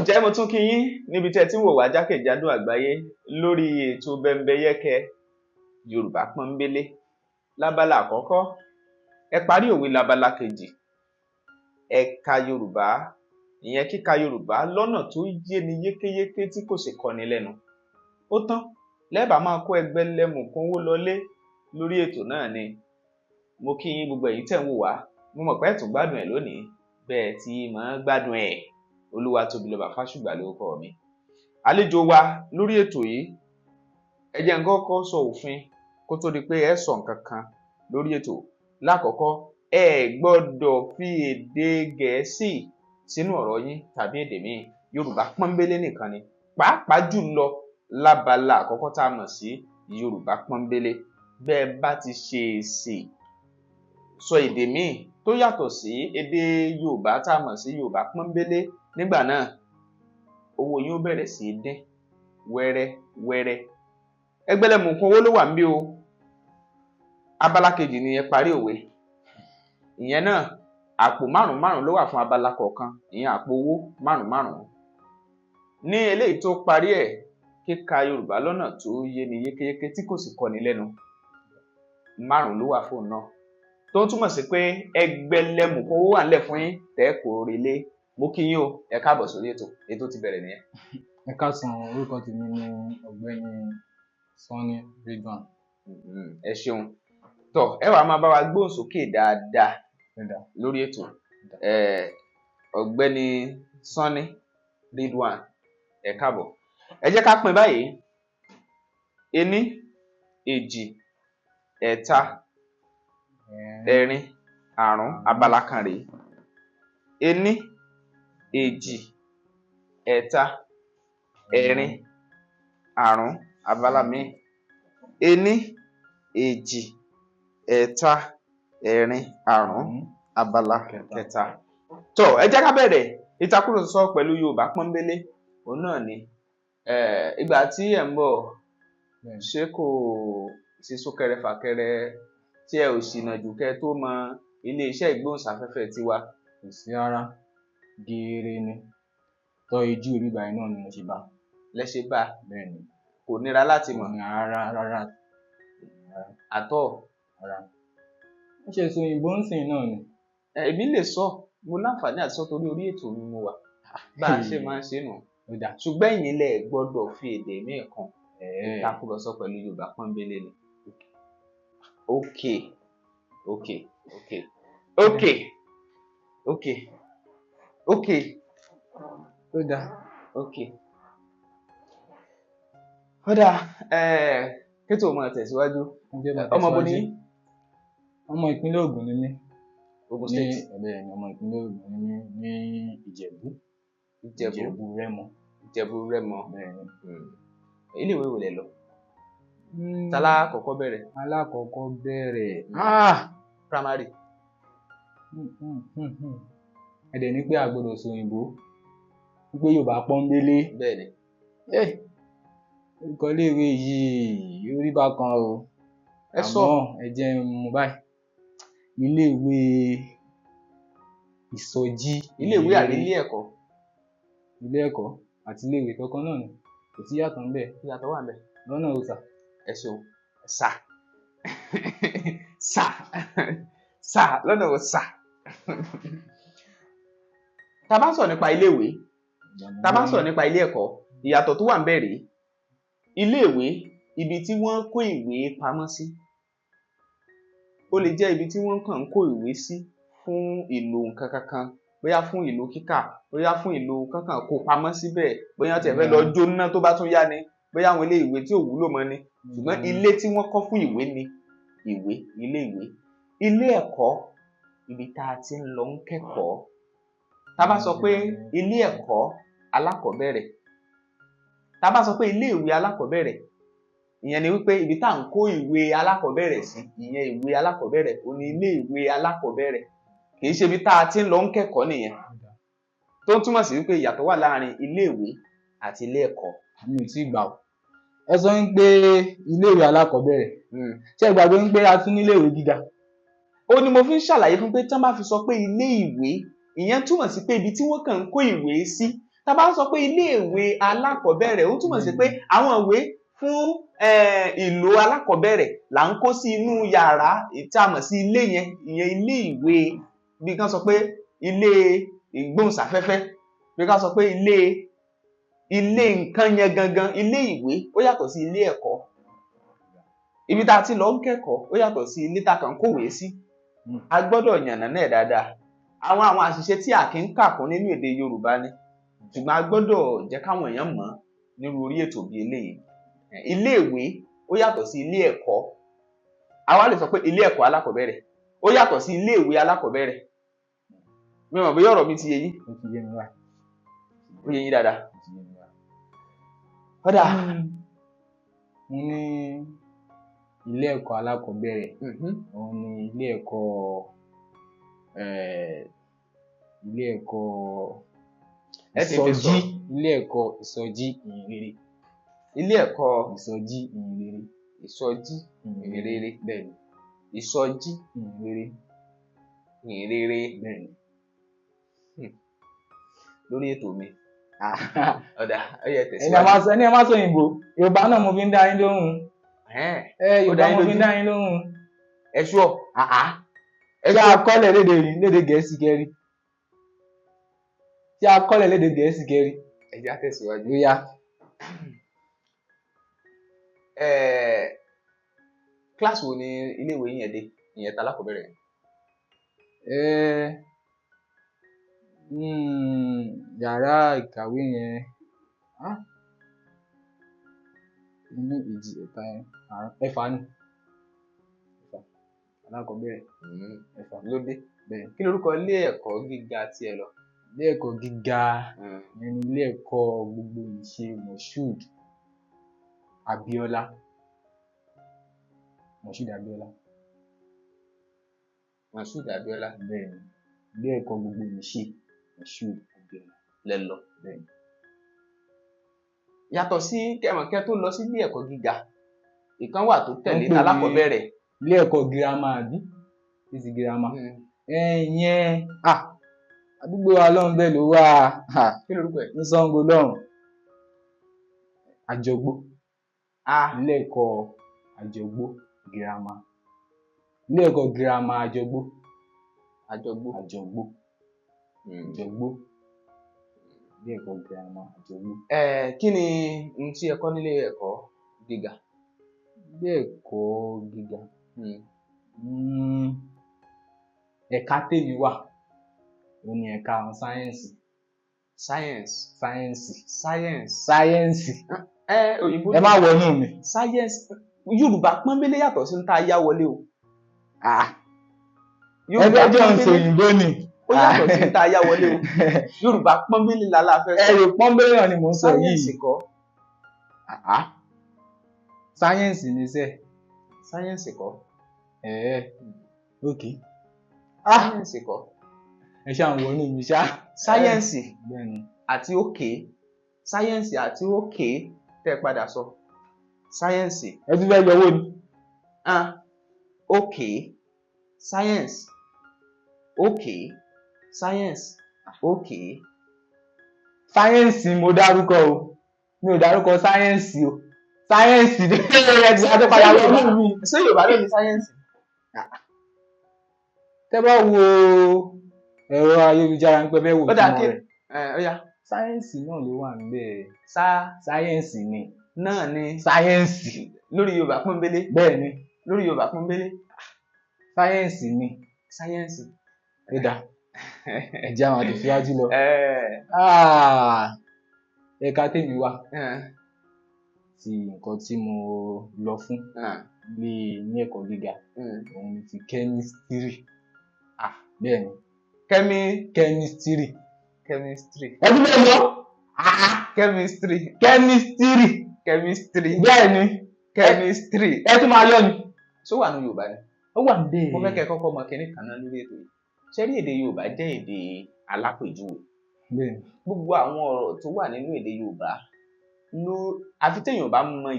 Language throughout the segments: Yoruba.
ǹjẹ́ mo tún kí yín níbi tẹ́ tí ń wò wá jákèjádò àgbáyé lórí ètò Bẹ́mbẹ́yẹ́kẹ́ Yorùbá Pọ́nbélé lábala àkọ́kọ́, ẹ parí òwe lábala kejì, ẹ̀ka Yorùbá, ìyẹn kíka Yorùbá lọ́nà tó yéni yékéyéké tí kò sì kọni lẹ́nu. Ó tán, lẹ́bàá máa kó ẹgbẹ̀lẹ́mùkún owó lọlé lórí ètò náà ni. Mo kí yín gbogbo ẹ̀yin tẹ́ ń wò wá, mo mọ̀ pé ẹ tún gbádùn ẹ̀ lónìí, bẹ́ẹ̀ tí máa gbádùn ẹ̀. Olúwatóbilọ́ba Fásùgbà lórúkọ mi. Àlejò wa lórí ètò yìí, ẹ jẹ́ n kọ́kọ́ sọ òfin kó tó di pé ẹ sọ nǹkan kan lórí ètò. Lákọ̀ọ́kọ́, ẹ gbọ́dọ̀ fi èdè Gẹ̀ẹ́sì sínú ọ̀rọ̀ yín tàbí èdè míì. Yorùbá Pọ́nbélé nìkan ni, pàápàá jùlọ lábala àkọ́kọ́ tá a mọ̀ sí Yorùbá Pọ́nbélé. Bẹ́ẹ̀ bá ti ṣe èsì sọ èdè míì tó yàtọ̀ sí èdè Yorùbá tá a mọ̀ sí Yorùbá Pọ́nbélé, nígbà náà owó yín ó bẹ̀rẹ̀ sí í dín wẹ́rẹ́wẹ́rẹ́. Ẹgbẹ̀lẹ́mùkún owó ló wà níbí o. Abala kejì ni ẹ parí òwe. Ìyẹn náà àpò márùn-ún ló wà fún abala kọ̀ọ̀kan, ìyẹn àpò owó márùn-ún. Ní eléyìí tó parí ẹ̀, kíka Yorùbá lọ́nà tó yéni yékéyéké tí kò sì kọni lẹ́nu, 5 ló wà fóun náà. Tó ń túmọ̀ sí pé ẹgbẹ̀lẹ́mùkún owó wà nílẹ̀ fún yín tẹ́ kò relé. Mo kí yín o, ẹ káàbọ̀ sórí ètò ti bẹ̀rẹ̀ nìyẹn. Ẹ káàsán, orúkọ tèmi ni Ọ̀gbẹ́ni Sanni Ridwan. Ẹ ṣeun. Tọ́, ẹ wàá máa bá wa gbóhùn sókè dáadáa lórí ètò. Ọ̀gbẹ́ni Sanni Ridwan, ẹ káàbọ̀. Ẹ jẹ́ ká pín báyìí. 1, 2, 3, 4, 5 abala kan rèé. 1, 2, 3, 4, 5 abala míì. 1, 2, 3, 4, 5 abala kẹta. Tó, ẹ jẹ́ ká bẹ̀rẹ̀ ìtàkùrọ̀sọ pẹ̀lú Yorùbá Pọ́nbélé. Òun náà ni ìgbà tí ẹ̀ ń bọ̀, ṣé kò sí súnkẹrẹ fàkẹrẹ tí ẹ ò ṣìnà jù kẹ́ tó mọ ilé-iṣẹ́ ìgbóhùnsáfẹ́fẹ́ tiwa? Kò sí rárá, geere ni. Tọ́ ijú orí báyìí náà ni mo ṣe bá. Lẹ ṣe bá? Bẹ́ẹ̀ ni. Kò nira láti mọ̀? Rárá. Àtọ̀? Rárá. Ó ṣe sọ òyìnbó ń sìn náà ni. Èmi lè sọ, mo láǹfààní àti sọ torí orí ètò mi mo wà. Bá a ṣe máa ń ṣe nù. Ṣùgbọ́n ẹ̀yin lẹ gbọ́dọ̀ fi èdè míì kan ìtàkùrọ̀sọ pẹ̀lú Yorùbá Pọ́nbélé ni. Okay. Ó dáa. Ó dáa, kí tó máa tẹ̀síwájú. Ọmọ bo ni yín? Ọmọ ìpínlẹ̀ Ògùn ni mí. Ògùn State? Bẹ́ẹ̀ ni, ọmọ ìpínlẹ̀ Ògùn ni mí ní Ìjẹ̀bú Rẹ́mọ. Ìjẹ̀bú Rẹ́mọ. Bẹ́ẹ̀ ni. Ilé ìwé wo lẹ lọ? Alákọ̀ọ́kọ́ bẹ̀rẹ̀? Alákọ̀ọ́kọ́ bẹ̀rẹ̀. Primary? Ẹ̀dẹ̀ ní pé a gbọ́dọ̀ sọ òyìnbó, wípé Yorùbá Pọ́nbélé. Bẹ́ẹ̀ ni. Orúkọ iléèwé yìí ó rí bákan o. Ẹ sọ. Àmọ́ ẹ jẹ́ mú báyìí. Iléèwé Ìsọjí. Iléèwé àbí ilé ẹ̀kọ́? Ilé ẹ̀kọ́ àti iléèwé kankan náà ni, kò sí yàtọ̀ ńbẹ̀. Ìyàtọ̀ wà ńbẹ̀? Lọ́nà ó sà. Ẹ ṣeun. Sà lọ́nà ó sà. Tá bá sọ nípa iléèwé, tá bá sọ nípa ilé ẹ̀kọ́, ìyàtọ̀ tó wà ńbẹ̀ rèé. Iléèwé, ibi tí wọ́n kó ìwé pamọ́ sí. Ó lè jẹ́ ibi tí wọ́n kàn ń kó ìwé sí fún ìlò nǹkan kankan, bóyá fún ìlò kíkà, bóyá fún ìlò kankan kó pamọ́ síbẹ̀, bóyá tẹ̀ fẹ́ lọ jóná tó bá tún yá ni, bóyá àwọn ilé ìwé tí ò wúlò mọ́ ni. Ṣùgbọ́n ilé tí wọ́n kọ́ fún ìwé ni ilé ìwé. Ilé ẹ̀kọ́, ibi tá a ti ń lọ ń kẹ́kọ̀ọ́. Tá bá sọ pé ilé ẹ̀kọ́ alákọ̀ọ́bẹ̀rẹ̀, tá bá sọ pé ilé ìwé alákọ̀ọ́bẹ̀rẹ̀, ìyẹn ni wípé ibi tá à ń kó ìwé alákọ̀ọ́bẹ̀rẹ̀ sí, ìyẹn ìwé alákọ̀ọ́bẹ̀rẹ̀, ó ní ilé ìwé alákọ̀ọ́bẹ̀rẹ̀. Kì í ṣe ibi tá a ti ń lọ ń kẹ́kọ̀ọ́ nìyẹn. Tó ń túmọ̀ sí wípé ìyàtọ̀ wà láàrin ilé ìwé àti ilé ẹ̀kọ́. Mi ò tíì gbà o. Ẹ sọ pé ilé ìwé alákọ̀ọ́bẹ̀rẹ̀. Ṣé ẹ gbàgbé pé a tún ní ilé ìwé gíga? Ó ní mo fi ń ṣàlàyé fún pé tí wọ́n bá fi sọ pé ilé ìwé, ìyẹn túmọ̀ sí pé ibi tí wọ́n kàn ń kó ìwé sí tá bá sọ pé iléèwé alákọ̀ọ́bẹ̀rẹ̀ ó túmọ̀ sí pé àwọn ìwé fún ìlò alákọ̀ọ́bẹ̀rẹ̀ là ń kó sí inú yàrá tí a mọ̀ sí ilé yẹn, ìyẹn ilé ìwé, bí kán sọ pé ilé ìgbóhùnsáfẹ́fẹ́, bí kán sọ pé ilé nǹkan yẹn gangan, ilé ìwé ó yàtọ̀ sí ilé ẹ̀kọ́. Ibi tá a ti lọ ń kẹ́kọ̀ọ́ ó yàtọ̀ sí ilé tá a kàn ń kówèé sí. A gbọ́dọ̀ yànnàná ẹ̀ dáadáa. Àwọn àṣìṣe tí a kì í kà kún nínú èdè Yorùbá ni, ṣùgbọ́n a gbọ́dọ̀ jẹ́ káwọn èèyàn mọ̀ nírú orí ètò bí eléyìí. Ilé ìwé ó yàtọ̀ sí ilé ẹ̀kọ́. Àwa lè sọ pé ilé ẹ̀kọ́ alákọ̀ọ́bẹ̀rẹ̀ ó yàtọ̀ sí ilé ìwé alákọ̀ọ́bẹ̀rẹ̀. Mi ò mọ̀ bóyá ọ̀rọ̀ mi ti yé yín. Ó yé yín dáadáa. Kódà mo ní ilé ẹ̀kọ́ alákọ̀ọ́bẹ̀rẹ̀, òun ni ilé ẹ̀kọ́ ìsọjí, ilé ẹ̀kọ́ ìsọjí ìyìnrere. Ilé ẹ̀kọ́ ìsọjí ìyìnrere. ìsọjí ìyìnrere. Bẹ́ẹ̀ni. Ìsọjí ìyìnrere. ìyìnrere. Bẹ́ẹ̀ni. Lórí ètò mi. Ọ̀dà ó yẹ tẹ̀síwájú. Ẹni ẹ má sọ òyìnbó, Yorùbá náà mo fi ń dá yín lóhùn. Yorùbá mo fi ń dá yín lóhùn. Ẹ ṣúọ̀. Tí a kọ́lẹ̀ lédè Gẹ̀ẹ́sì kẹrí. Tí a kọ́lẹ̀ lédè Gẹ̀ẹ́sì kẹrí. Ẹ jẹ́ á tẹ̀síwájú. Ó yá. Kíláàsì wo ni ilé ìwé yẹn dé? Ìyẹn ta alákọ̀ọ́bẹ̀rẹ̀ yẹn. Yàrá ìkàwé yẹn inú ìjì ẹ̀ta yẹn ẹ̀fà ni. Alákọ̀ọ́bẹ̀rẹ̀ ẹ̀fà ló dé. Bẹ́ẹ̀. Kí lorúkọ ilé ẹ̀kọ́ gíga tí ẹ lọ? Ilé ẹ̀kọ́ gíga yẹn ni ilé ẹ̀kọ́ gbogbo ìṣe Moshood Abiola. Moshood Abiola. Moshood Abiola. Bẹ́ẹ̀ni. Ilé ẹ̀kọ́ gbogbo ìṣe Moshood Abiola lẹ lọ. Bẹ́ẹ̀ni. Yàtọ̀ sí kẹmọ̀kẹ́ tó lọ sí ilé ẹ̀kọ́ gíga, ìkan wà tó tẹ̀lé alákọ̀ọ́bẹ̀rẹ̀. Ilé ẹ̀kọ́ girama àbí? Títí girama. Ìyẹn àdúgbò wa lọ́hùn bẹ́ẹ̀ ló wà. Kí lorúkọ ẹ̀? Ní Ṣàngó lọ́hùn. Àjọgbó. Ilé ẹ̀kọ́ Àjọgbó girama. Ilé ẹ̀kọ́ girama Àjọgbó. Àjọgbó. Àjọgbó. Àjọgbó. Ilé ẹ̀kọ́ girama Àjọgbó. Kí ni ohun tí ẹ kọ́ nílé ẹ̀kọ́ gíga? Ilé ẹ̀kọ́ gíga. Ẹ̀ka tèmi wà, òun ni ẹ̀ka sáyẹ́ǹsì. Sáyẹ́ǹsì. Òyìnbó. Ẹ má wọnú mi. Sáyẹ́ǹsì. Yorùbá pọ́nbélé yàtọ̀ sí ní tá a yá wọlé o. Ẹgbẹ́ jọ ń sọ òyìnbó ni. Ó yàtọ̀ sí ní tá a yá wọlé o. Yorùbá pọ́nbélé la fẹ́ sọ. Ẹ̀rọ pọ́nbélé náà ni mò ń sọ yìí. Sáyẹ́ǹsì kọ́. Sáyẹ́ǹsì ni sẹ́. Sáyẹ́ǹsì kọ́. Ok. Sáyẹ́ǹsì kọ́. Ẹ ṣáà ń wọnú mi ṣá. Sáyẹ́ǹsì Bẹ́ẹ̀ni. àti òkè. Sáyẹ́ǹsì àti òkè tẹ́ padà sọ. Sáyẹ́ǹsì. Ẹ tún fẹ́ yọ owó ni. Òkè. Sáyẹ́ǹsì. Òkè. Sáyẹ́ǹsì. Òkè. Sáyẹ́ǹsì mo dárúkọ o. Mi ò dárúkọ sáyẹ́ǹsì o. Sáyẹ́ǹsì ni ẹ ti adé padà wọnú mi. Ṣé Yorùbá ló ní sáyẹ́ǹsì? Tẹ́ bá wo ẹ̀rọ ayélujára ń pẹ́ bẹ́ẹ̀ wò túmọ̀ rẹ̀. Sáyẹ́ǹsì náà ló wà níbẹ̀. Sáyẹ́ǹsì ni. Náà ni. Sáyẹ́ǹsì. Lórí Yorùbá pọ́nbélé. Bẹ́ẹ̀ ni. Lórí Yorùbá pọ́nbélé. Sáyẹ́ǹsì ni. Sáyẹ́ǹsì. Ó dáa. Ẹ jẹ́ àwọn àtẹ̀síwájú lọ. Ẹ̀ka tèmi wà. Ti nǹkan tí mo lọ fún ní ẹ̀kọ́ gíga. Òun ni ti kẹ́mísítírì. Bẹ́ẹ̀ ni. Kẹ́mísítírì. Ẹdún bẹ́ẹ̀ lọ. Kẹ́mísítírì. Bẹ́ẹ̀ ni. Kẹ́mísítírì. Ẹ tún máa yọ ni. Ṣó wà ní Yorùbá ni? Ó wà níbẹ̀. Mo fẹ́ kẹ́ kọ́kọ́ mọ kinní kan náà lórí ètò yìí. Ṣé rí èdè Yorùbá jẹ́ èdè alápèjúwe? Bẹ́ẹ̀ ni. Gbogbo àwọn ọ̀rọ̀ tó wà nínú èdè Yorùbá àfi téèyàn bá mọ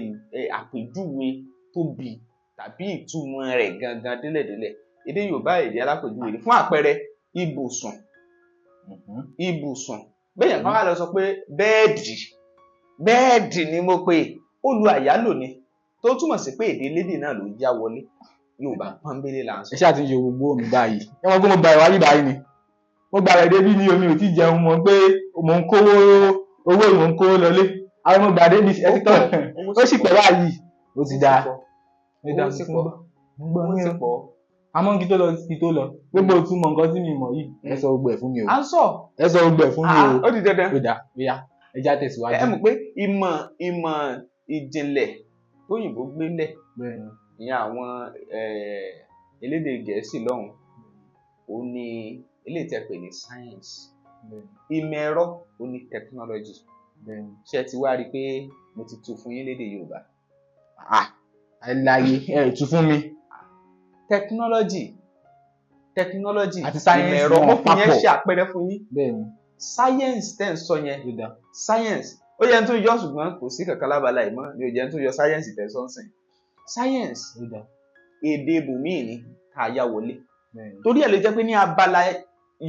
àpèjúwe tóbi tàbí ìtumọ̀ rẹ̀ gangan délẹ̀délẹ̀. Èdè Yorùbá èdè alápèjúwe ni. Fún àpẹẹrẹ ibùsùn. Ibùsùn bẹ́ẹ̀ kan wá lọ sọ pé bẹ́ẹ̀dì ni mo pè ó lu àyálò ni tó túmọ̀ sí pé èdè elédè náà ló já wọlé Yorùbá pọ́nbélé là ń sọ. ẹ ṣáà ti ń ṣe gbogbo mi báyìí ẹ mọ̀ pé mo gba ìwádìí báyìí ni mo gba rẹ̀ débi ní omi ò tí jẹun mọ̀ pé mò ń kówó owó mò ń kówó lọlé àwọn ọmọ gbà débi ẹ ti tọ́ ó sì pẹ̀ báyìí ó ti dáa owó sì pọ̀ owó sì pọ̀ àmọ́ kí tó lọ gbogbo ìtumọ̀ nǹkan tí mi mọ̀ yìí ẹ sọ gbogbo ẹ̀ fún mi o à ń sọ ẹ sọ gbogbo ẹ̀ fún mi o ó di dandan ó dà bóyá ẹ já tẹ̀síwájú. ẹ mọ̀ pé ìmọ̀ ìjìnlẹ̀ tóyìnbó gbélẹ̀ ìyẹn àwọn elédè Gẹ̀ẹ́sì lọ́hùn ó ní eléyìí tẹ́ pè ní science ìmọ̀ ẹ̀rọ ó ní technology ṣé ẹ ti wá rí i pé mo ti tu fún yín lédè Yorùbá. láyé ẹ tú fún mi. technology àti science ìmọ̀ ẹ̀rọ mo fi yẹn ṣe àpẹẹrẹ fún yín. bẹ́ẹ̀ni. science tẹ́ ń sọ yẹn science ó yẹ tó yọ ṣùgbọ́n kò sí kankan lábala ìmọ̀ ni ò jẹ́ tó yọ science tẹ́ sọ́nsìn science èdè bùnmí ni ká yá wọlé torí ẹ̀ ló jẹ́ pé ní abala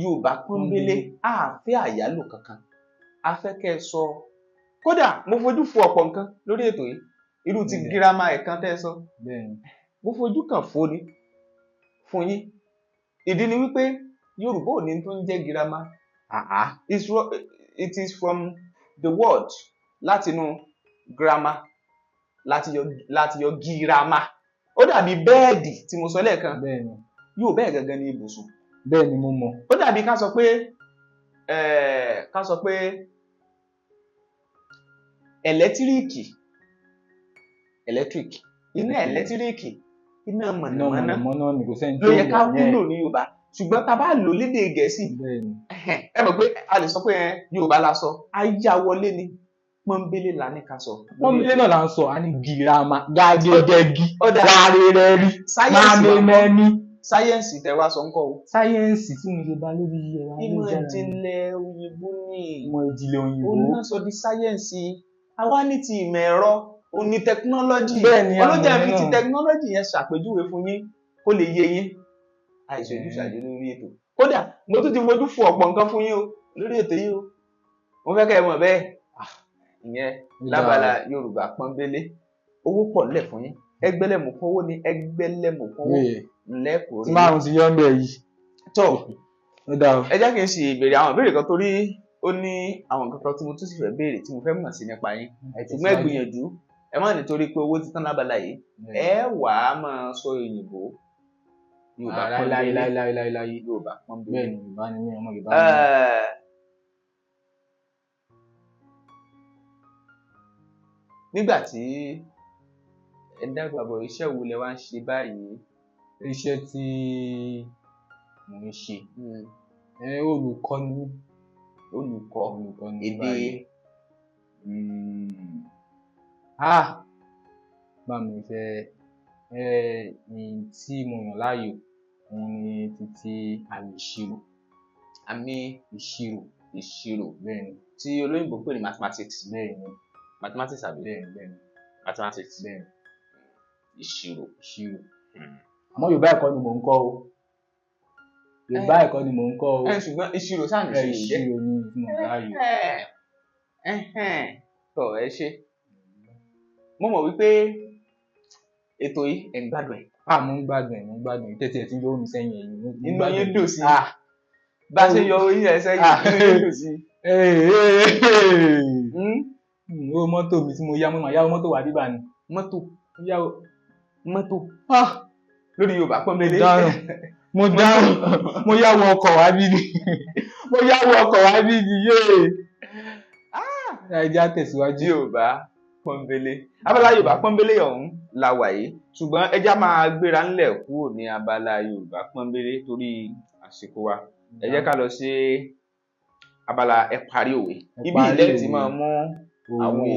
Yorùbá pọ́nbélé a fẹ́ àyálò kankan a fẹ́ kẹ́ ẹ sọ kódà mo fojú fo ọ̀pọ̀ nǹkan lórí ètò yìí irú ti girama ẹ̀kan tẹ́ ẹ sọ mo fojú kàn foni fún yín ìdí ni wípé Yorùbá ò ní tó ń jẹ́ girama it is from the word látinú grammar láti yọ girama ó dàbí bẹ́ẹ̀dì tí mo sọ lẹ́ẹ̀kan yóò bẹ́ẹ̀ gangan ní ibùsùn. bẹ́ẹ̀ ni mo mọ̀. ó dàbí ká sọ pé ẹ̀lẹ́tíríkì iná ẹ̀lẹ́tíríkì iná mọ̀nàmọ́ná ló yẹ ká wúlò ní Yorùbá ṣùgbọ́n tá a bá lò lédè Gẹ̀ẹ́sì ẹ mọ̀ pé a lè sọ pé Yorùbá la sọ ayá wọlé ni pọ́nbélé la ní ká sọ. pọ́nbélé náà la ń sọ a ní girama gàgédégi rárẹ̀rẹ̀rí mámẹ́mẹ́mí. sáyẹ́ǹsì tẹ wá sọ ń kọ́ o. sáyẹ́ǹsì tí mo lè bá lórí ẹ̀rọ ìmọ̀ ìjìnlẹ̀ òyìnbó ni. ìmọ̀ ìjìnlẹ̀ òyìnbó. ó náà sọ di sáyẹ́ǹsì àwa ní ti ìmọ̀ ẹ̀rọ ó ní tẹkinọ́lọ́jì. bẹ́ẹ̀ni àwọn ọlọ́jà fi ti tẹkinọ́lọ́jì yẹn ṣàpèjúwe fún yín kó lè yé yín àìṣojú ṣàjẹ́ lórí ètò kódà mo tún ti fojú fo ọ̀pọ̀ nǹkan fún yín o lórí ètò yìí o mo fẹ́ kẹ́ ẹ mọ̀ bẹ́ẹ̀ ìyẹn lábala Yorùbá pọ́nbélé owó pọ̀ lẹ̀ fún yín ẹgbẹ́lẹ́mù fowó ni ẹgbẹ́lẹ́mù fowó lẹ́kọ̀ọ́ tí márùn ti yọ ń bẹ̀ yìí. tó ẹ jẹ́ kí n sì béèrè àwọn ìbéèrè kan torí ó ní àwọn nǹkan kan tí mo tún sì fẹ́ béèrè tí mo fẹ́ mọ̀ sí nípa yín ṣùgbọ́n ẹ gbìyànjú ẹ má nítorí pé owó ti tán lábala yìí ẹ wà á máa sọ òyìnbó Yorùbá pọ́nbélé Yorùbá pọ́nbélé. bẹ́ẹ̀ ni Yorùbá ni mí ọmọ Yorùbá ni mí. nígbà tí ẹ dàgbà bọ̀ iṣẹ́ wo lẹ wá ń ṣe báyìí. iṣẹ́ tí mo ń ṣe olùkọ́ ni olùkọ́ ni èdè bá mi fẹ́ ní tí mo yàn láàyò òun ni títí àmì ìṣirò bẹ́ẹ̀ ni tí olóyìnbó pè ní mathematics. bẹ́ẹ̀ ni mathematics àbí. bẹ́ẹ̀ ni mathematics. bẹ́ẹ̀ ni ìṣirò. àmọ́ Yorùbá ẹ̀kọ́ ni mò ń kọ́ o Yorùbá ẹ̀kọ́ ni mò ń kọ́ o. ṣùgbọ́n ìṣirò sáà ní ìṣirò ni mo láàyò. tọ́ ẹ ṣe mo mọ̀ wípé ètò yìí ẹ̀ ń gbádùn ẹ̀. mo ń gbádùn ẹ̀ tẹ́tí ẹ̀ tí yóò mi sẹ́yìn ẹ̀yìn. inú yín dùn sí bá a ṣe yọ oyin ẹ̀ sẹ́yìn inú yín dùn sí. owó mọ́tò mi tí mo yá mọ́ yáwó mọ́tò wà bíbá ni. mọ́tò lórí Yorùbá pọ́nbélé. mo yáwó ọkọ̀ wá bí ni yéé. ẹja tẹ̀síwájú. Yorùbá pọ́nbélé abala Yorùbá pọ́nbélé ọ̀hún la wà yìí ṣùgbọ́n ẹja máa gbéra ńlẹ̀ kúrò ní abala Yorùbá pọ́nbélé torí àsìkò wa ẹ jẹ́ ká lọ sí abala ẹ parí òwe ibi ilẹ̀ tí máa mú àwọn òwe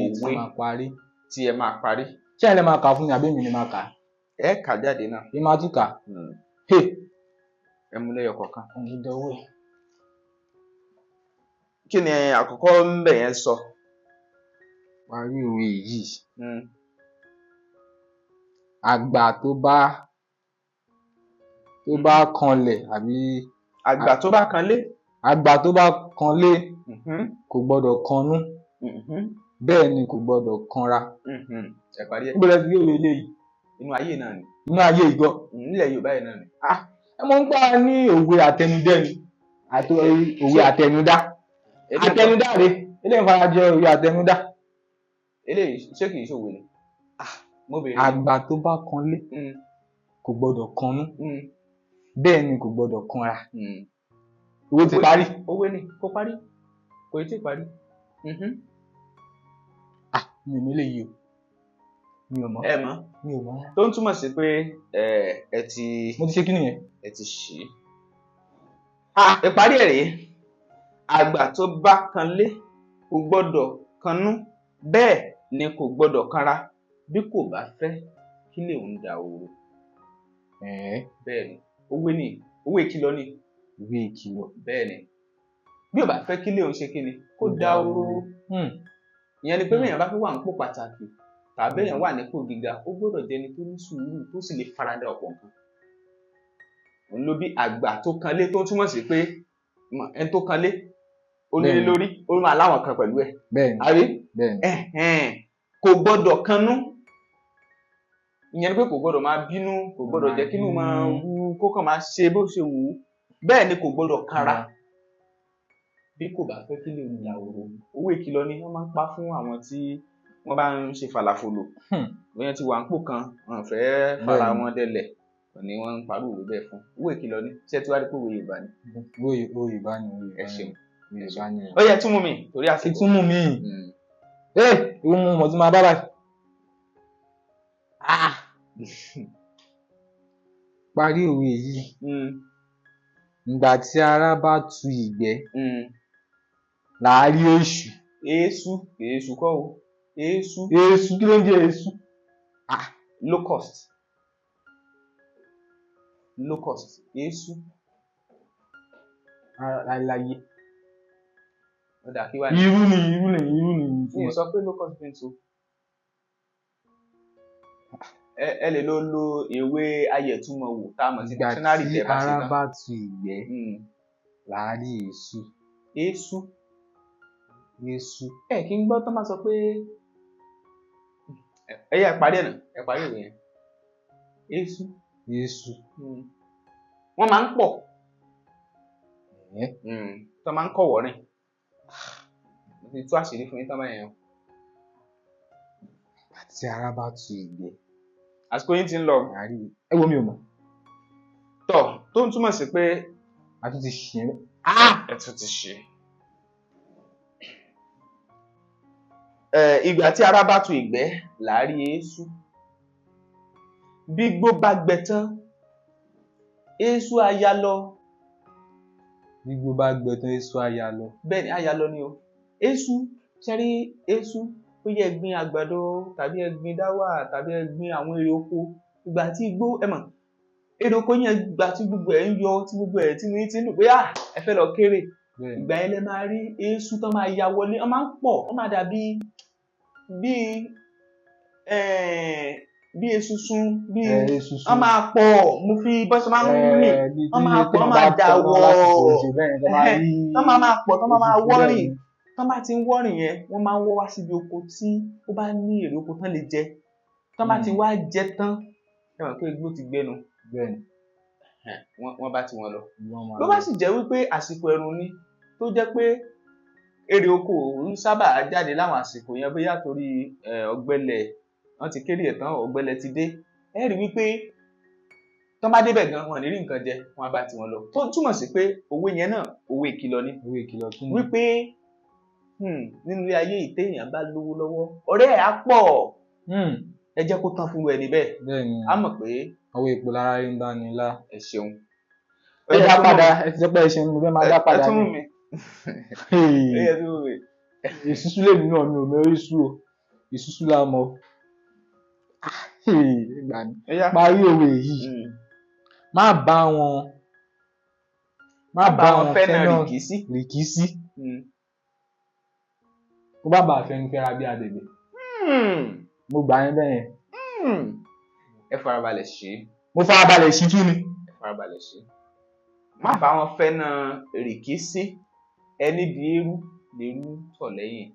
tí ẹ máa parí. ṣé ẹ lè máa kà fún mi àbí mi ni máa kà? ẹ kà jáde náà. ẹ máa tún kà. ẹ mú lẹ́yọ kọ̀ọ̀kan. ìdánwò. kí ni àkọ́kọ́ ń bẹ̀ yẹn sọ? parí òwe yìí. àgbà tó bá kanlẹ̀ àbí. àgbà tó bá kanlé. àgbà tó bá kanlé kò gbọ́dọ̀ kanú bẹ́ẹ̀ ni kò gbọ́dọ̀ kanra. Ẹ parí ẹ̀. níbo lẹ ti rí òwe eléyìí? Inú ayé náà ni. inú ayé ìgbọ́. Nílẹ̀ Yorùbá yìí náà ni. ẹ mọ̀ ń gbà ní òwe àtẹnudẹ ni àti òwe àtẹnudá. Àtẹnudá rèé eléyìí fara jẹ òwe àtẹnudá. Eléyìí ṣé kìí ṣòwe ni? Mo béèrè. Àgbà tó bá kanlé kò gbọ́dọ̀ kanú bẹ́ẹ̀ ni kò gbọ́dọ̀ kanra. Òwe ti parí. Òwe ni kò parí, kò tí ì parí. Mi ò ní lè yí o, mi ò mọ̀. Ẹ mọ̀? Mi ò mọ̀. Tó ń túmọ̀ sí pé ẹ ti. Mo ti ṣe kí nìyẹn? Ẹ ti ṣí. Ìparí ẹ̀ rèé. Àgbà tó bá kanlé kò gbọ́dọ̀ kanú bẹ́ẹ̀ ni kò gbọ́dọ̀ kanra bí kò bá fẹ́ kílé òun dahoro. Bẹ́ẹ̀ ni òwe ni, òwe ìkìlọ̀ ni. Ìwé ìkìlọ̀. Bẹ́ẹ̀ ni bí ò bá fẹ́ kílé òun ṣe kí ni kó dahoro. Ìyẹn ni pé bí èèyàn bá fẹ́ wà nípò pàtàkì tàbí èèyàn wà nípò gíga ó gbọ́dọ̀ jẹ́ ẹni tó ní sùúrù tó sì lè farada ọ̀pọ̀ nǹkan. Òun ló bí àgbà tó kanlé tó túmọ̀ sí pé ẹni tó kanlé ó ní lórí ó máa láwọn kan pẹ̀lú ẹ̀. Bẹ́ẹ̀ni. Àbí? Bẹ́ẹ̀ni. Kò gbọ́dọ̀ kanú. Ìyẹn ni pé kò gbọ́dọ̀ máa bínú, kò gbọ́dọ̀ jẹ́ kínú máa wú kó kàn máa ṣe bó ṣe wù ú. Bẹ́ẹ̀ ni kò gbọ́dọ̀ kanra bí kò bá fẹ́ kílé òun dahoro. Owó ìkìlọ̀ ni wọ́n máa ń pa fún àwọn tí wọ́n bá ń ṣe fàlàfolò. Bóyá ti wà nípò kan wọn fẹ́ fara wọn dẹlẹ̀ ni wọ́n ń parú òwe bẹ́ẹ̀ fún. Owó ìkìlọ̀ ni ṣé tí wàá rí pé òwe Yorùbá ni. Òwe Yorùbá ni. Ẹ ṣeun. Yorùbá ni. Ó yẹ tún mú mi torí àsìkò. Tún mú mi. Ìwọ mo mọ̀ tí máa bá báyìí. Parí òwe yìí. Ìgbà tí ara bá tu ìgbẹ́ làá rí èṣù. Èṣù kọ́ o. Èṣù kí ló ń jẹ́ èṣù? Locust. Èṣù. Láyé. Ọ̀dà kí wá ní. Irú ni. Mi ò sọ pé locust beans o. Ẹ lè lo ìwé ayẹ̀túmọ̀wò tá a mọ̀ sí dictionary tẹ̀ bá ṣe tán. Ìgbà tí ara bá tu ìgbẹ́ làá rí èṣù. Èṣù. Kí n gbọ́ tán máa sọ pé ẹ yá parí ẹ̀ náà, ẹ parí ìwé yẹn. Èṣù. Wọ́n máa ń pọ̀. Tán máa ń kọ̀wọ́ rìn. Mo ti tú àṣírí fún yín tán báyẹn o. Ìgbà tí ara bá tu ìgbẹ́. Àsìkò yín ti ń lọ. Ẹ wo mi ò mọ̀. Tọ́ tó ń túmọ̀ sí pé a tún ti ṣe é. Ẹ tún ti ṣe. Ìgbà tí ara bá tu ìgbẹ́ làá rí èṣù. Bí igbó bá gbẹ tán èṣù á yá lọ. Bí igbó bá gbẹ tán èṣù á yá lọ. Bẹ́ẹ̀ ni á yá lọ ni o. Èṣù ṣẹ́rí èṣù ó yẹ gbin àgbàdo tàbí ẹ gbin dáwà tàbí ẹ gbin àwọn èrè oko. Ìgbà tí igbó èrè oko yẹn gbà tí gbogbo ẹ̀ ń yọ tí gbogbo ẹ̀ tí mo ti ń dùn pé ẹ fẹ́ lọ kéré. Ìgbà yẹn lẹ máa rí èṣù tán máa ya wọlé. Wọ́n máa ń pọ̀, wọ́n máa dàbí bí eṣinṣin wọ́n máa pọ̀. Mo fi bọ́sẹ̀ máa ń rìn wọ́n máa pọ̀ wọ́n máa dà wọ̀ wọ́n máa pọ̀ tán máa wọ́rìn. Tán bá ti ń wọ́rìn yẹn wọ́n máa ń wọ́ wá síbi oko tí ó bá ní èrè oko tán lè jẹ. Tán bá ti wá jẹ tán ẹ mọ̀ pé igbó ti gbẹnu. Wọ́n bá ti wọn lọ. Ló bá sì jẹ́ wípé àsìkò ẹ̀rùn ni tó jẹ́ pé èrè oko ń sábà jáde láwọn àsìkò yẹn bóyá torí ọ̀gbẹlẹ̀ wọ́n ti kéré ẹ̀ tán ọ̀gbẹlẹ̀ ti dé. Ẹ rí wípé tán bá débẹ̀ gan wọn ò ní rí nǹkan jẹ wọ́n bá ti wọn lọ. Tó túmọ̀ sí pé òwe yẹn náà òwe ìkìlọ̀ ni. Wípé nínú ilé ayé yìí téèyàn bá lówó lọ́wọ́ ọ̀rẹ́ ẹ̀ á pọ̀. Ẹ jẹ́ kó tán fún ẹni bẹ́ẹ̀. Á mọ̀ pé àwọn èèpo lára rí ń bá ní lá. Ẹ ṣeun. Ẹ dá padà ẹ ti sọ pé ẹ ṣe ń mo fẹ́ máa dá padà. Ẹ tún mú mi. Ìṣúṣú lèmi náà mi ò mọ èṣù o. Ìṣúṣú la mọ̀. Parí òwe yìí. Má bá wọn fẹ́ràn rìkísí. Kó bá bàa fẹ́ni fẹ́ra bí abẹ̀bẹ̀. Mo gbà yín bẹ́ẹ̀ yẹn. Ẹ farabalẹ̀ ṣe. Mo farabalẹ̀ ṣí kí ni? Ẹ farabalẹ̀ ṣe. Má bá wọn fẹ́ràn rìkísí ẹni di eérú lérú tọ̀ lẹ́yìn.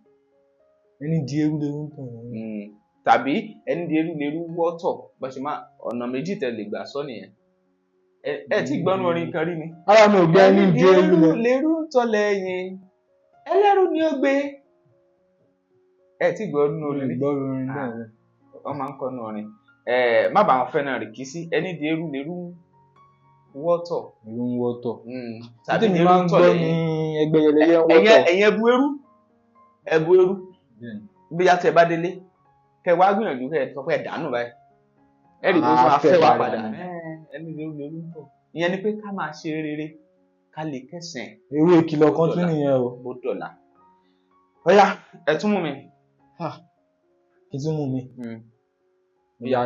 ẹni di eérú lérú tọ̀ lẹ́yìn. Tàbí ẹni di eérú lérú wọ́tọ̀ bó ṣe máa ọ̀nà méjì tẹ́ lè gbà sọ nìyẹn. Ẹ tí gbọ́nú orin kan rí ni. Ara mi ò gbé ẹni di eérú lérú tọ̀ lẹ́yìn ẹlẹ́rú ni ó gbé. Ẹ tí gbọ́nú orin rí. Wọ́n máa ń kọ́nu orin. Má bàa wọn fẹ́ náà rè kí sí ẹni di eérú lérú wọ́tọ̀. Lérú wọ́tọ̀. Tàbí mi máa ń gbọ́ ní ẹgbẹ́ yẹlẹyẹ wọ́tọ̀. Ẹ̀yin ẹbu eérú. Bí yá tẹ bá délé kẹ wá gbìyànjú kẹ sọ pé ẹ dànù báyìí. Ẹ rí i pé ó máa fẹ́ wá padà. Ẹni lérú lérú tọ̀. Ìyẹn ni pé ká máa ṣe rere ká lè kẹsàn-án. Ewé ìkìlọ̀ kan tún nìyẹn o. Ó dọ̀là. Ọ̀yá ẹ tún mú mi. Kí tún mú mi.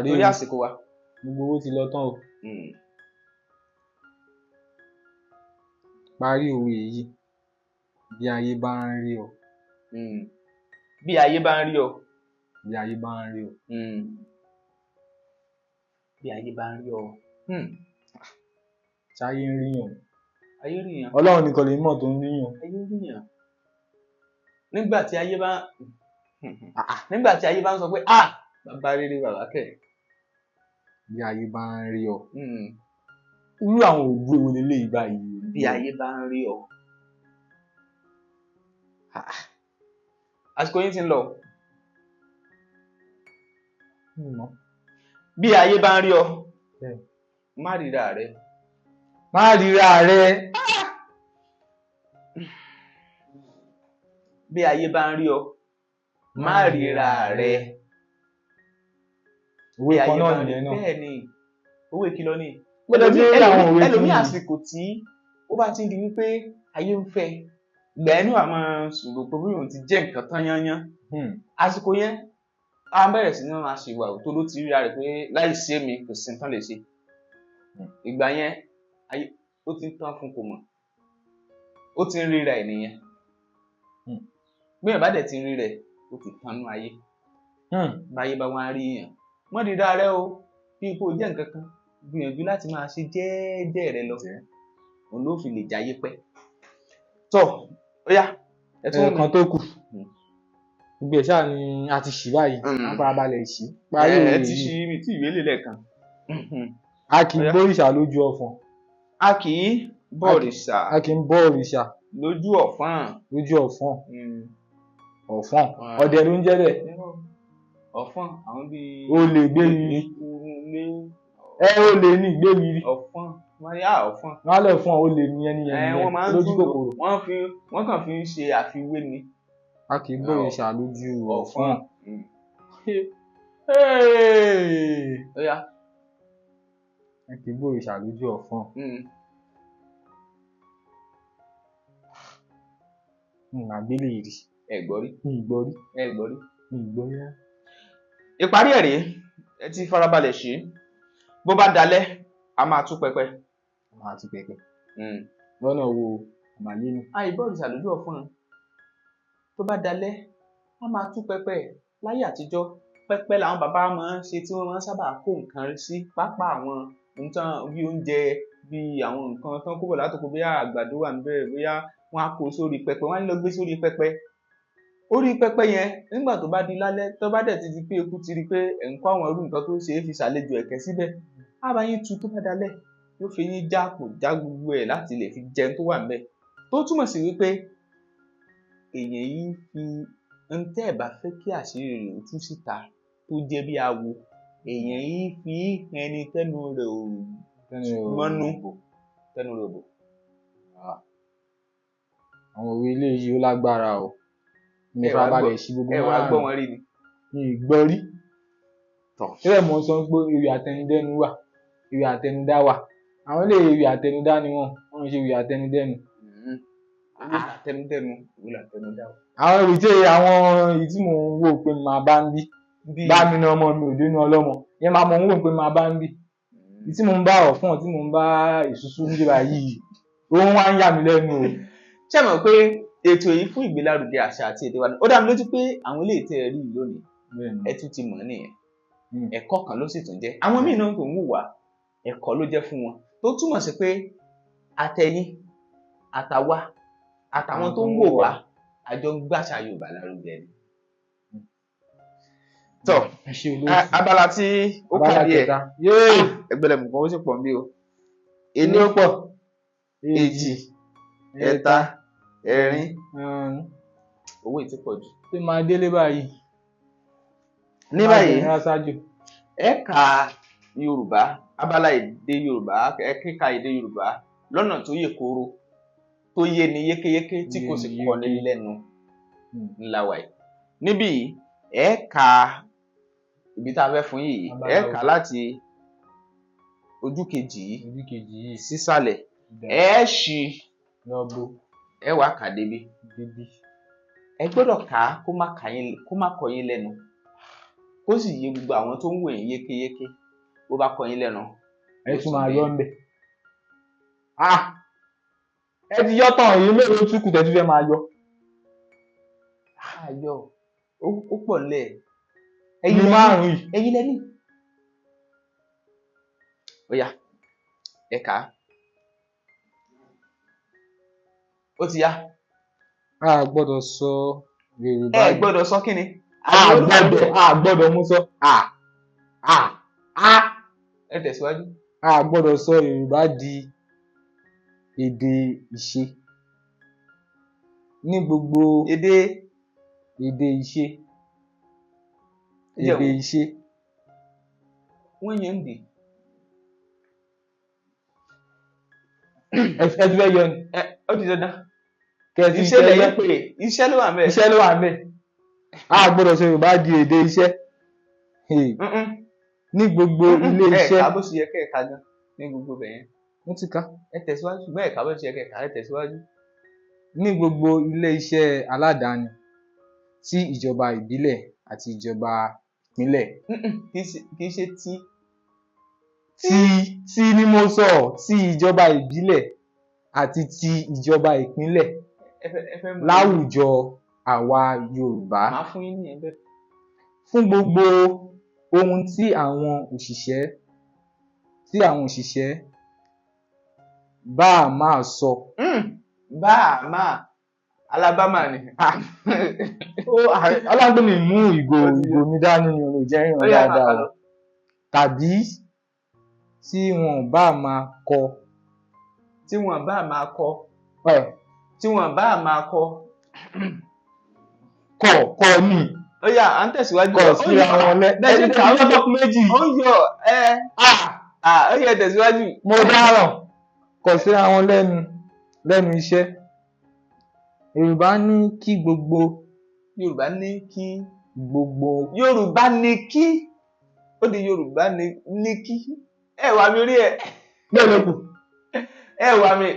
Lórí àsìkò wa. Gbogbo owó ti lọ tán o. Parí òwe yìí. Bí ayé bá ń rí ọ. Bí ayé bá ń rí ọ. Bí ayé bá ń rí ọ. Bí ayé bá ń rí ọ. Ṣáyé ń ríyàn. Ayé ríyàn. Ọlọ́run nìkan lè mọ̀ tó ń ríyàn. Ayé ríyàn. Nígbà tí ayé bá ń sọ pé bàbá rere bàbá kẹ̀. Bí ayé bá ń rí ọ. Irú àwọn òwe wo leléyìí báyìí? Bí ayé bá ń rí ọ. Àsìkò yín ti ń lọ. Bí ayé bá ń rí ọ. Má ríra rẹ. Má ríra rẹ. Bí ayé bá ń rí ọ. Má ríra rẹ. Òwe kan náà nìyẹn náà. Bẹ́ẹ̀ ni owó ìkìlọ̀ ni. Ẹlòmí àsìkò tí ó bá ti ń di wípé ayé ń fẹ́ ìgbà ẹnu àmọ́ ṣùgbọ́n pé bí òun ti jẹ́ nǹkan tán yányán. Àsìkò yẹn a bẹ̀rẹ̀ sí ní máa ṣe ìwà tó ló ti ríra rẹ̀ pé láì sí èmi kò sí nǹkan lè ṣe. Ìgbà yẹn ayé ó ti ń tán fún kò mọ̀. Ó ti ń ríra ẹ̀ nìyẹn. Bí èèyàn bá dẹ̀ ti ń rí rẹ̀ ó ti tanú ayé. Báyé bá wá rí èèyàn mọ́ ríra rẹ o bí ipò jẹ́ nǹkan kan gbìyànjú láti máa ṣe jẹ́ẹ́jẹ́ rẹ lọ. Òun ló fi lè jáyé pẹ́. Tọ́ ó yá. Ẹ̀kan tó kù. Gbogbo ẹ̀ ṣáà ni a ti ṣì báyìí. A farabalẹ̀ ṣì. Parí òwe yìí. Ẹ ti ṣì ibi tí ìwé lè lẹ́ẹ̀kan. A kì í bórìṣà lójú ọ̀fọ̀n. A kì í bọ̀rìṣà. A kì í bọ̀rìṣà. Lójú ọ̀fọ̀n. Lójú ọ̀fọ̀n. Ọ̀fọ̀n. Ọdẹ ló ń jẹ́ bẹ́ẹ̀. Ọ̀fọ̀n àwọn bíi. O lè gbé riri. O lè ní gbé riri. Ọ̀fọ̀n. Wọ́n yá ọ̀fọ̀n. Wọ́n á lẹ̀ fún ọ o lè ní ẹni yẹn lójú kòkòrò. Wọ́n kàn fi ń ṣe àfiwé ni. A kì í bọ̀rìṣà lójú ọ̀fọ̀n. Ó yá. A kì í bọ̀rìṣà lójú ọ̀fọ̀n. Àgbélé rí. Ẹ gbọ́ rí. Ìgbọ́ rí. Ẹ gbọ́ rí. Ìgbọ́ rí. Ìparí ẹ̀ rèé ẹ ti farabalẹ̀ ṣe bó bá dalẹ̀ a máa tú pẹpẹ. A máa tú pẹpẹ. Lọ́nà wo àmàlẹ́ ni. Àìbọ̀rìṣà lójú ọ̀fọ̀n tó bá dalẹ̀ a máa tú pẹpẹ. Láyé àtijọ́ pẹpẹ làwọn bàbá máa ń ṣe tí wọ́n máa ń sábà kó nǹkan sí pápá àwọn nǹkan bí oúnjẹ bí àwọn nǹkan tán kó bọ̀ látòkò bóyá àgbàdo wà níbẹ̀ bóyá wọ́n á kó sórí pẹpẹ wọ́n á lọ gbé sórí pẹpẹ. Orí pẹpẹ yẹn nígbà tó bá di lálẹ́ tó bá dẹ̀ ti di pé eku ti rí pé ẹ̀ ń kó àwọn irú nǹkan tó ṣe é fi ṣàlejò ẹ̀kẹ́ síbẹ̀ á bá yín tu tó bá dalẹ̀ yóò fi yín já gbogbo ẹ̀ láti lè fi jẹun tó wà níbẹ̀ tó túmọ̀ sí wípé èèyàn yìí fi ń tẹ́ ẹ̀ bá fẹ́ kí àṣírí rẹ̀ ó tú síta tó jẹ́ bí awo èèyàn yìí fi ẹni tẹ́nu rẹ̀ ò mọ́nú tẹ́nu rẹ̀ ò bò. Àwọn òwe eléyìí ó lágbára o. Mo farabalẹ̀ ṣí gbogbo ẹ wàá gbọ́ wọn rí ni. Mi ì gbọ́ rí. Tẹ́lẹ̀ mo sọ pé ewì àtẹnudẹ́nu wà ewì àtẹnudá wà àwọn ilé ewì àtẹnudá ni wọ́n ń ṣe ewì àtẹnudẹ́nu. Àtẹnudẹ́nu ewì àtẹnudá wà. Àwọn ewì tí mò ń wò pé màá bá ń bí bá mi na ọmọ mi ò dénú ọlọ́mọ yẹn máa mọ̀ ń wò pé màá bá ń bí tí mò ń bá ọ̀fọ̀n tí mò ń bá ìṣúṣú ń jìbà yìí òun wá ń yà mí lẹ́nu o. Ṣé mọ̀ pé ètò yìí fún ìgbélárugẹ àṣà àti èdè wa ó dá mi lójú pé àwọn ilé ìtẹ́ rí lónìí ẹ tún ti mọ̀ nìyẹn ẹ̀kọ́ kan ló sì tún jẹ́ àwọn míì náà tó ń wò wá ẹ̀kọ́ ló jẹ́ fún wọn tó túmọ̀ sí pé àtẹ̀yìn àtàwa àtàwọn tó ń wò wá àjọ ń gbàṣà Yorùbá lárugẹ ni. tọ́ abala tí ó kàdí ẹ̀ ẹgbẹ̀lẹ̀ mùkàn ó sì pọ̀ bí o. ení ó pọ̀, èjì, ẹ̀ta, ẹ̀rin, owó ìtí pọ̀ jù. tó máa délé báyìí. ní báyìí ẹ ka Yorùbá, abala èdè Yorùbá, ẹ kíka èdè Yorùbá lọ́nà tó yè kooro, tó yé ni yékéyéké tí kò sì kọ́ ní lẹ́nu ńlá wa yìí. níbí ẹ ka ibi tá a fẹ́ fún yìí, ẹ kà láti ojú kejì yìí sísàlẹ̀, ẹ ṣí ẹ wá kà débi. ẹ gbọ́dọ̀ kà á kó má kọ yín lẹ́nu, kó sì yé gbogbo àwọn tó ń wò yín yékéyéké. bó bá kọ yín lẹ́nu ẹ tún máa yọ ńbẹ̀. ẹ ti yọ tán, èyí mélòó tún kù tẹ́tí fẹ́ máa yọ. ayọ ó pọ̀ nílẹ̀. ẹ̀yin márùn-ún yìí ẹ̀yin lẹ́ni. ó yá ẹ kà á. ó ti yá. a gbọ́dọ̀ sọ Yorùbá. ẹ gbọ́dọ̀ sọ kí ni. a gbọ́dọ̀ mú sọ. ẹ tẹ̀síwájú. a gbọ́dọ̀ sọ Yorùbá di èdè ìṣe. ní gbogbo èdè ìṣe. èdè ìṣe. wọ́n yẹn ń dè. ẹ ti fẹ́ yọ ni. ó ti dandan. iṣẹ́ lẹ́yìn pé iṣẹ́ ló wà ńbẹ̀. iṣẹ́ ló wà ńbẹ̀. a gbọ́dọ̀ sọ Yorùbá di èdè iṣẹ́. ní gbogbo ilé iṣẹ́. ẹ kà bó ṣe yẹ kẹ́ ẹ kà gan ní gbogbo bẹ̀yẹn. wọ́n ti kà. ẹ tẹ̀síwájú bẹ́ẹ̀ kà bó ṣe yẹ kẹ́ ẹ kà, ẹ tẹ̀síwájú. ní gbogbo ilé iṣẹ́ aládàáni tí ìjọba ìbílẹ̀ àti ìjọba ìpínlẹ̀. kì í ṣe tí ni mo sọ, tí ìjọba ìbílẹ̀ àti ti ìjọba ìpínlẹ̀ láwùjọ àwa Yorùbá. máa fún yín ní ẹgbẹ́. fún gbogbo ohun tí àwọn òṣìṣẹ́ bá a máa sọ. bá a máa Alabama ni. alágbèmí mú ìgò mi dání ni olè jẹ́ ìrìn dáadáa o. tàbí tí wọn bá máa kọ. tí wọn bá máa kọ. tí wọn bá máa kọ. kọ ni. ó yá à ń tẹ̀síwájú. kọ sí àwọn ẹ̀jẹ̀ kà ó yọ méjì. ó yọ ó yẹ tẹ̀síwájú. mo dáràn. kọ sí àwọn lẹ́nu iṣẹ́. Yorùbá ní kí gbogbo. Yorùbá ní kí gbogbo. Yorùbá ní kí. ó di Yorùbá ní kí. ẹ wà mí rí ẹ. bẹ́ẹ̀ ló kù. ẹ wà mí.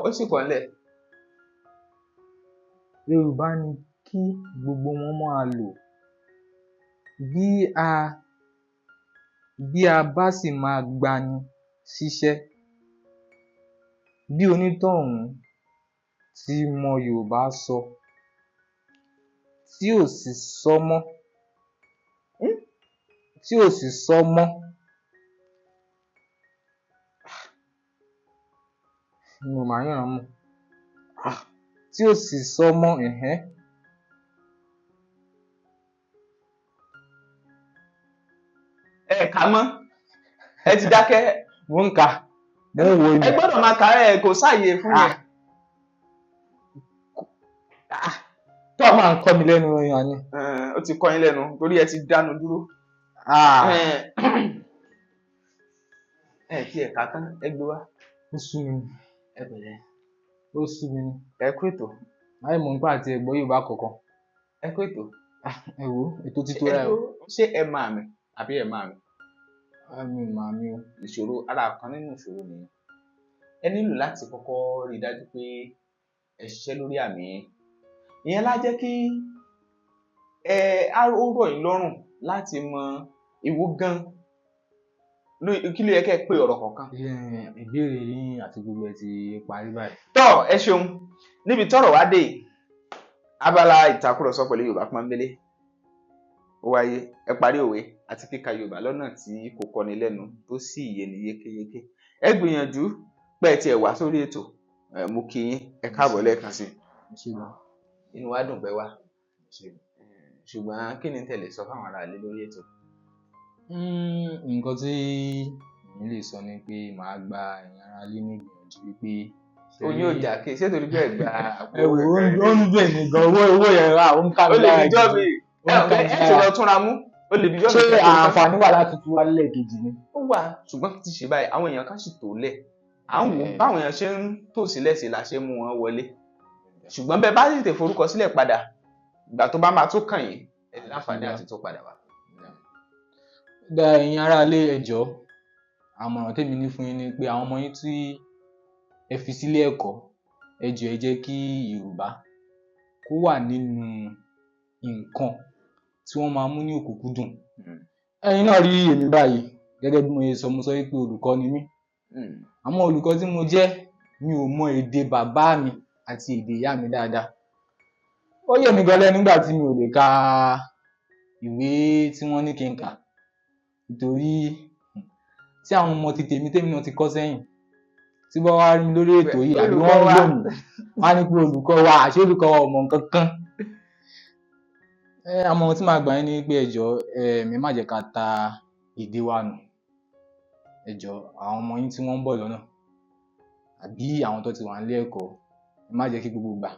ó sì pọ̀ nílẹ̀. Yorùbá ní kí gbogbo wọn máa lò. bí a bá sì máa gbani síṣẹ́. bí onítọ̀hún tí mọ Yorùbá sọ tí ò sì sọ mọ́ mo máa yàn án mọ́ tí ò sì sọ mọ́ ẹ kà mọ́ ẹ ti dákẹ́. mo ń kà mo ń wo ni. ẹ gbọ́dọ̀ máa kà ẹ kò sáàyè fún yẹn. tó a máa ń kọ́ mi lẹ́nu yan ni. ó ti kọ́ yín lẹ́nu torí ẹ ti dánu dúró. tí ẹ kà tán ẹ gbé wá. ó sú mi ni. ẹ bẹ̀rẹ̀. ó sú mi ni. ẹ kú ètò. máyì mò ń pa àti ẹ̀gbọ́n Yorùbá kankan. ẹ kú ètò. ẹ wo ètò títọ́ rẹ o. ṣé ẹ máa mi àbí ẹ máa mi. mi máa mi o. ìṣòro ara kan nínú ìṣòro nìyẹn. ẹ nílò láti kọ́kọ́ rí i dájú pé ẹ ṣiṣẹ́ lórí àmì ìyẹn lá jẹ́ kí ó rọ̀ yín lọ́rùn láti mọ èwo gan kí ló yẹ kẹ́ ẹ pé ọ̀rọ̀ kọ̀ọ̀kan. ìbéèrè yín àti gbogbo ẹ ti parí báyìí. tọ́ ẹ ṣeun níbi tọ́rọ̀ wá dé abala ìtàkùrọ̀sọ pẹ̀lú Yorùbá pọ́nbélé ó wáyé ẹ parí òwe àti kíka Yorùbá lọ́nà tí kò kọ́ni lẹ́nu tó sì yé ni yékéyéké. ẹ gbìyànjú pé ẹ tiẹ̀ wá sórí ètò mú kí yín ẹ káàbọ̀ lẹ́ẹ̀kan sí i. inú wa dùn pé wá ṣùgbọ́n kí ni tẹ̀lé sọ fáwọn aráàlú lórí ètò. Nǹkan tí èmi lè sọ ni pé màá gba ẹ̀yin aráalé ní ìgbìyànjú wípé oyin ò jà kí ṣé torí pé ẹ gba àpò ó ń dùn mí gan owó yẹn rà ó ń ká mi lára jù ẹ ti lọ túnra mú ó lè bíjọ́ mi. ṣé àǹfààní wà láti tún wá lẹ́ẹ̀kejì ni. ó wà ṣùgbọ́n ti ṣe báyìí àwọn èèyàn kan sì tó lẹ̀ àwọn báwọn èèyàn ṣe ń tò sílẹ̀ sí la ṣe mú wọn wọlé ṣùgbọ́n bẹ́ẹ̀ bá sì tè forúkọ sílẹ̀ padà ìgbà tó bá máa tó kàn yín ẹ ní láǹfààní àti tó padà wá. gba ẹ̀yin aráalé ẹ jọ̀ọ́ àmọ̀ràn tèmi ní fún yín ni pé àwọn ọmọ yín tí ẹ fi sílé ẹ̀kọ́ ẹ jọ̀ọ́ ẹ jẹ́ kí Yorùbá kó wà nínú nǹkan tí wọ́n máa mú ní òkúnkúndùn. ẹ̀yin náà rí èmi báyìí gẹ́gẹ́ bí mo ṣe sọ mo sọ wípé olùkọ́ ni mí àmọ́ olùkọ́ tí mo jẹ́ mi ò mọ èdè bàbá mi àti èdè ìyá mi dáadáa. ó yẹ mí gan lẹ́nu nígbà tí mi ò lè ka ìwé tí wọ́n ní kí n kà nítorí tí àwọn ọmọ ti tèmi náà ti kọ́ sẹ́yìn tí wọ́n wá rí mi lórí ètò yìí àbí wọ́n ń lò mí wọ́n á ní pé olùkọ́ wa àṣé olùkọ́ wa ọmọ nǹkan kan. àmọ́ tí màá gbà yín ní pé ẹ jọ̀ọ́ mi má jẹ́ ká ta èdè wa nù. ẹ jọ̀ọ́ àwọn ọmọ yín tí wọ́n ń bọ̀ lọ́nà àbí àwọn tó ti wà nílé ẹ̀kọ́ ẹ má jẹ́ kí gbogbo gbà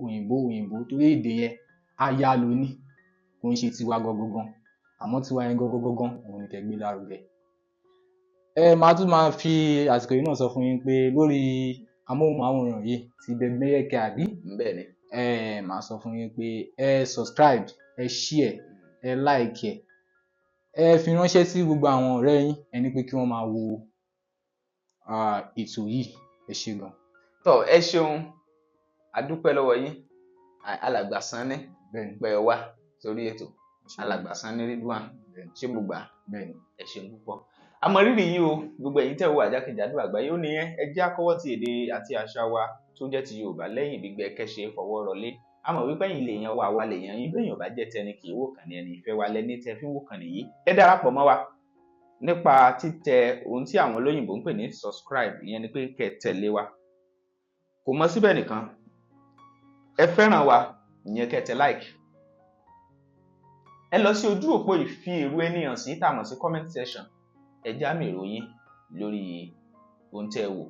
òyìnbó torí èdè yẹn aya ló ní kò ń ṣe tiwa gangan àmọ́ tiwa yẹn gangan òun ni kẹ́ gbé lárugẹ. màá tún máa fi àsìkò yìí náà sọ fún yín pé lórí amóhùnmáwòrán yìí ti Bembeyeke àbí bẹ́ẹ̀ ni màá sọ fún yín pé ẹ subscribe ẹ share ẹ like ẹ fi ránṣẹ́ sí gbogbo àwọn ọ̀rẹ́ yín ẹ ní pé kí wọ́n máa wo ètò yìí ẹ ṣé gan. tọ ẹ ṣeun adúpẹ́ lọ́wọ́ yín alàgbà Sanni pẹ wá sórí ètò alàgbà Sanni Ridwan ṣé mo gbà ẹ ṣeun púpọ̀ àmọ́ rírì yìí o gbogbo ẹ̀yin tẹ́ wò àjákèjádò àgbáyé ó nìyẹn ẹ jẹ́ àkọ́wọ́ ti èdè àti àṣà wa tó jẹ́ ti Yorùbá lẹ́yìn gbígbẹ́ kẹ́ṣe fọwọ́ rọlé àmọ́ wípé ẹ̀yin lèèyàn wa lèèyàn yín bẹ́ẹ̀ yàn bá jẹ́ tẹni kì í wò kàn ní ẹni ìfẹ́ wa lẹ́ni tẹ́ fi ń wò kàn nìyí ẹ darapọ̀ mọ́ wa nípa títẹ ohun tí àwọn olóyìnbó ń pè ní subscribe ìyẹn ni pé kẹ́ tẹ̀lé wa kò mọ síbẹ̀ nìkan ẹ fẹ́ràn wa ìyẹn kẹ́ tẹ like ẹ lọ sí ojú òpó ìfi èrò ènìyàn sí tàmọ̀ sí comment section ẹ já mi ìròyìn lórí ohun tẹ́ wò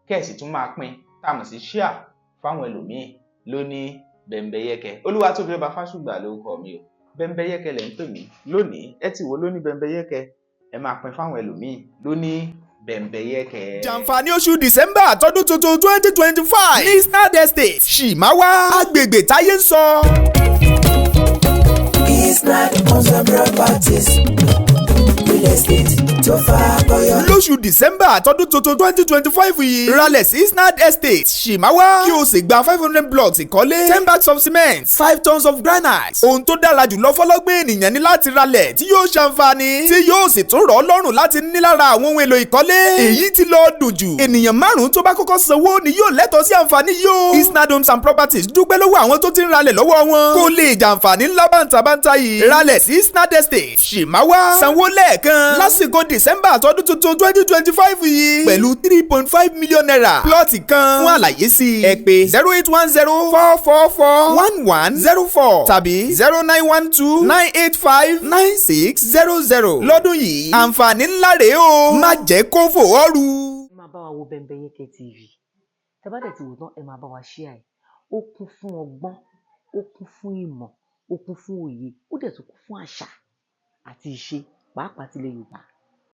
kẹ́ẹ̀sì tún máa pín tàmọ̀ sí share fáwọn ẹlòmíín lóní Bembeyeke Olúwatóbi Ọba Fásùgbà lórúkọ mi o Bembeyeke lẹ́ ń pè mí lónìí ẹ ti wò lóní Bembeyeke ẹ máa pín fáwọn ẹlòmíín lóní Bembeyeke. jàǹfààní oṣù December tọdún tuntun 2025 ní Isnad Estate Shimawa agbègbè táyé ń sọ. Isnad Homes Properties real estate tó fà bọ́yọ̀. lóṣù December tọdún tuntun 2025 yìí ralẹ̀ sí Isnad Estate Shimawa kí o sì gba 500 blocks ìkọ́lé 10 bags of cement 5 tons of granite. ohun tó dára jùlọ fọlọ́gbìn ènìyàn ní láti ralẹ̀ tí yóò ṣàǹfààní tí yóò sì tún rọ̀ ọ́ lọ́rùn láti ní lára àwọn ohun èlò ìkọ́lé. èyí ti lọ dùn jù ènìyàn márùn-ún tó bá kọ́kọ́ sanwó ni yóò lẹ́tọ̀ọ́ sí àǹfààní yóò. Isnad Homes and Properties dúpẹ́ lọ́wọ́ àwọn tó ti ń ralẹ̀ lọ́wọ́ wọn kó lè jàǹfààní ńlá bàǹtàbàǹtà yìí. ralẹ̀ sí Isnad Estate Shimawa sanwó lẹ́ẹ̀kan lásìkò December tọdún tuntun 2025 yìí pẹ̀lú 3.5 million naira plọ́ọ̀tì kan. fún àlàyé sí i ẹ pè 08104441104 tàbí 0912985960. lọ́dún yìí àǹfààní ńlá rèé o má jẹ́ kó fò ọ́ ru. ẹ máa bá wa wo Bembeyeke TV tẹ́ bá dẹ̀ ti wò tán ẹ máa bá wa share ẹ̀ ó kún fún ọgbọ́n ó kún fún ìmọ̀ ó kún fún òye ó dẹ̀ tún kún fún àṣà àti ìṣe pàápàá tilẹ̀ Yorùbá.